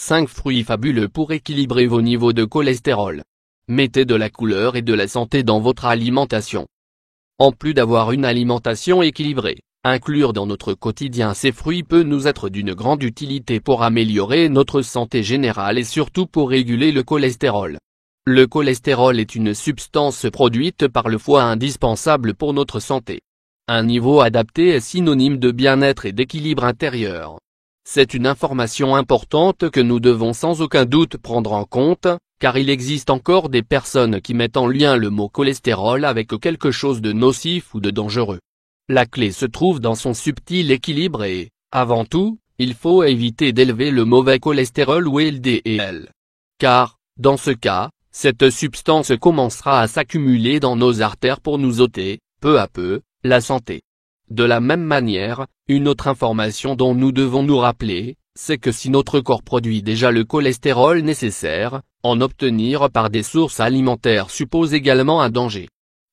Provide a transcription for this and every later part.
5 fruits fabuleux pour équilibrer vos niveaux de cholestérol. Mettez de la couleur et de la santé dans votre alimentation. En plus d'avoir une alimentation équilibrée, inclure dans notre quotidien ces fruits peut nous être d'une grande utilité pour améliorer notre santé générale et surtout pour réguler le cholestérol. Le cholestérol est une substance produite par le foie indispensable pour notre santé. Un niveau adapté est synonyme de bien-être et d'équilibre intérieur. C'est une information importante que nous devons sans aucun doute prendre en compte, car il existe encore des personnes qui mettent en lien le mot cholestérol avec quelque chose de nocif ou de dangereux. La clé se trouve dans son subtil équilibre et, avant tout, il faut éviter d'élever le mauvais cholestérol ou LDL. Car, dans ce cas, cette substance commencera à s'accumuler dans nos artères pour nous ôter, peu à peu, la santé. De la même manière, une autre information dont nous devons nous rappeler, c'est que si notre corps produit déjà le cholestérol nécessaire, en obtenir par des sources alimentaires suppose également un danger.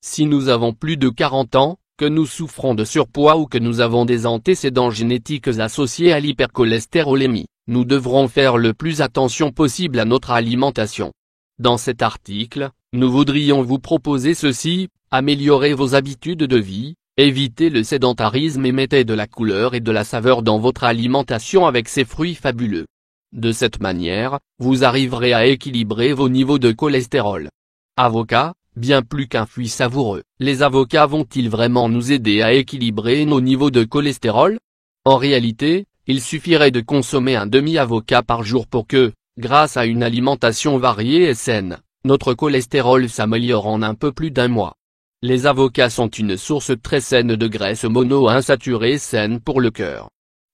Si nous avons plus de 40 ans, que nous souffrons de surpoids ou que nous avons des antécédents génétiques associés à l'hypercholestérolémie, nous devrons faire le plus attention possible à notre alimentation. Dans cet article, nous voudrions vous proposer ceci: améliorer vos habitudes de vie, évitez le sédentarisme et mettez de la couleur et de la saveur dans votre alimentation avec ces fruits fabuleux. De cette manière, vous arriverez à équilibrer vos niveaux de cholestérol. Avocats, bien plus qu'un fruit savoureux, les avocats vont-ils vraiment nous aider à équilibrer nos niveaux de cholestérol? En réalité, il suffirait de consommer un demi-avocat par jour pour que, grâce à une alimentation variée et saine, notre cholestérol s'améliore en un peu plus d'un mois. Les avocats sont une source très saine de graisse monoinsaturée saine pour le cœur.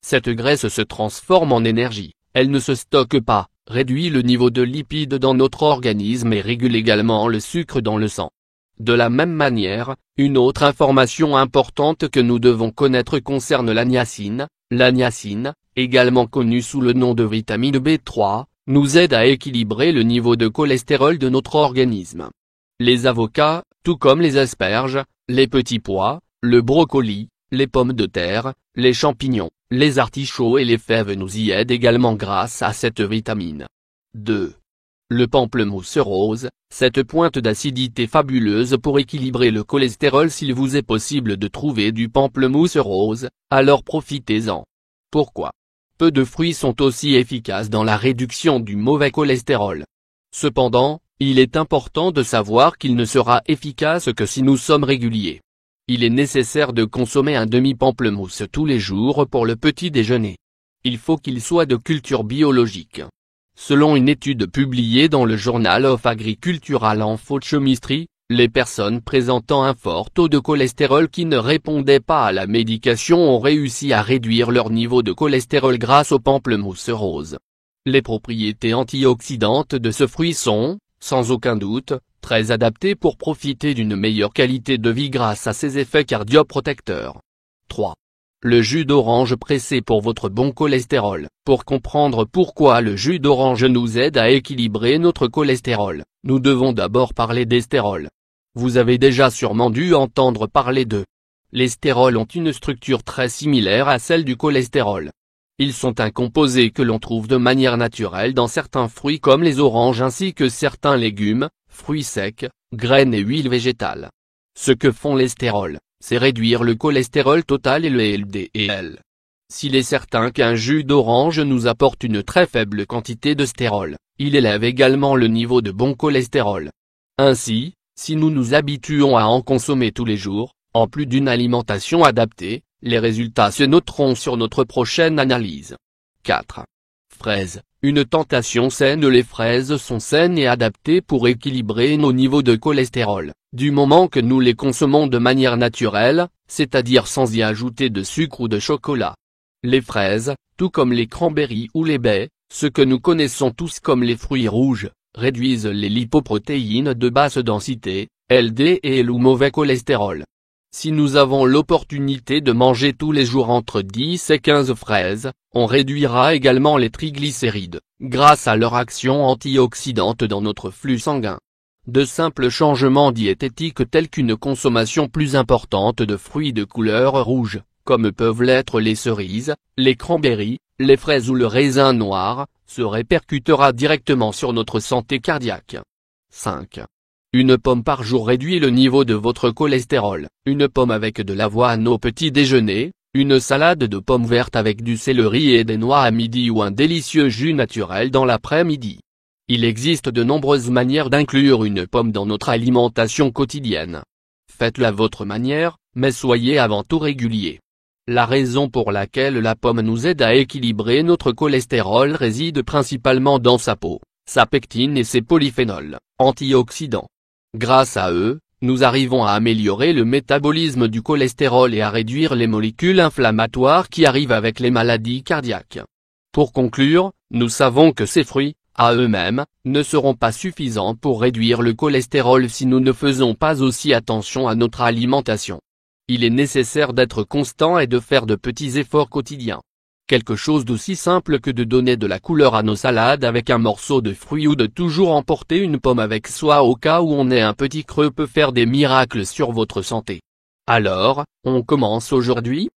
Cette graisse se transforme en énergie, elle ne se stocke pas, réduit le niveau de lipides dans notre organisme et régule également le sucre dans le sang. De la même manière, une autre information importante que nous devons connaître concerne la niacine. La niacine, également connue sous le nom de vitamine B3, nous aide à équilibrer le niveau de cholestérol de notre organisme. Les avocats, tout comme les asperges, les petits pois, le brocoli, les pommes de terre, les champignons, les artichauts et les fèves nous y aident également grâce à cette vitamine. 2. Le pamplemousse rose, cette pointe d'acidité fabuleuse pour équilibrer le cholestérol. S'il vous est possible de trouver du pamplemousse rose, alors profitez-en. Pourquoi? Peu de fruits sont aussi efficaces dans la réduction du mauvais cholestérol. Cependant, il est important de savoir qu'il ne sera efficace que si nous sommes réguliers. Il est nécessaire de consommer un demi-pamplemousse tous les jours pour le petit déjeuner. Il faut qu'il soit de culture biologique. Selon une étude publiée dans le Journal of Agricultural and Food Chemistry, les personnes présentant un fort taux de cholestérol qui ne répondaient pas à la médication ont réussi à réduire leur niveau de cholestérol grâce au pamplemousse rose. Les propriétés antioxydantes de ce fruit sont, sans aucun doute, très adaptées pour profiter d'une meilleure qualité de vie grâce à ses effets cardioprotecteurs. 3. Le jus d'orange pressé pour votre bon cholestérol. Pour comprendre pourquoi le jus d'orange nous aide à équilibrer notre cholestérol, nous devons d'abord parler des stérols. Vous avez déjà sûrement dû entendre parler d'eux. Les stérols ont une structure très similaire à celle du cholestérol. Ils sont un composé que l'on trouve de manière naturelle dans certains fruits comme les oranges ainsi que certains légumes, fruits secs, graines et huiles végétales. Ce que font les stérols, c'est réduire le cholestérol total et le LDL. S'il est certain qu'un jus d'orange nous apporte une très faible quantité de stérols, il élève également le niveau de bon cholestérol. Ainsi, si nous nous habituons à en consommer tous les jours, en plus d'une alimentation adaptée, les résultats se noteront sur notre prochaine analyse. 4. Fraises, une tentation saine. Les fraises sont saines et adaptées pour équilibrer nos niveaux de cholestérol, du moment que nous les consommons de manière naturelle, c'est-à-dire sans y ajouter de sucre ou de chocolat. Les fraises, tout comme les cranberries ou les baies, ce que nous connaissons tous comme les fruits rouges, réduisent les lipoprotéines de basse densité, LDL ou mauvais cholestérol. Si nous avons l'opportunité de manger tous les jours entre 10 et 15 fraises, on réduira également les triglycérides, grâce à leur action antioxydante dans notre flux sanguin. De simples changements diététiques tels qu'une consommation plus importante de fruits de couleur rouge, comme peuvent l'être les cerises, les cranberries, les fraises ou le raisin noir, se répercutera directement sur notre santé cardiaque. 5. Une pomme par jour réduit le niveau de votre cholestérol. Une pomme avec de l'avoine au petit déjeuner, une salade de pommes vertes avec du céleri et des noix à midi ou un délicieux jus naturel dans l'après-midi. Il existe de nombreuses manières d'inclure une pomme dans notre alimentation quotidienne. Faites-le à votre manière, mais soyez avant tout régulier. La raison pour laquelle la pomme nous aide à équilibrer notre cholestérol réside principalement dans sa peau, sa pectine et ses polyphénols, antioxydants. Grâce à eux, nous arrivons à améliorer le métabolisme du cholestérol et à réduire les molécules inflammatoires qui arrivent avec les maladies cardiaques. Pour conclure, nous savons que ces fruits, à eux-mêmes, ne seront pas suffisants pour réduire le cholestérol si nous ne faisons pas aussi attention à notre alimentation. Il est nécessaire d'être constant et de faire de petits efforts quotidiens. Quelque chose d'aussi simple que de donner de la couleur à nos salades avec un morceau de fruit ou de toujours emporter une pomme avec soi au cas où on ait un petit creux peut faire des miracles sur votre santé. Alors, on commence aujourd'hui ?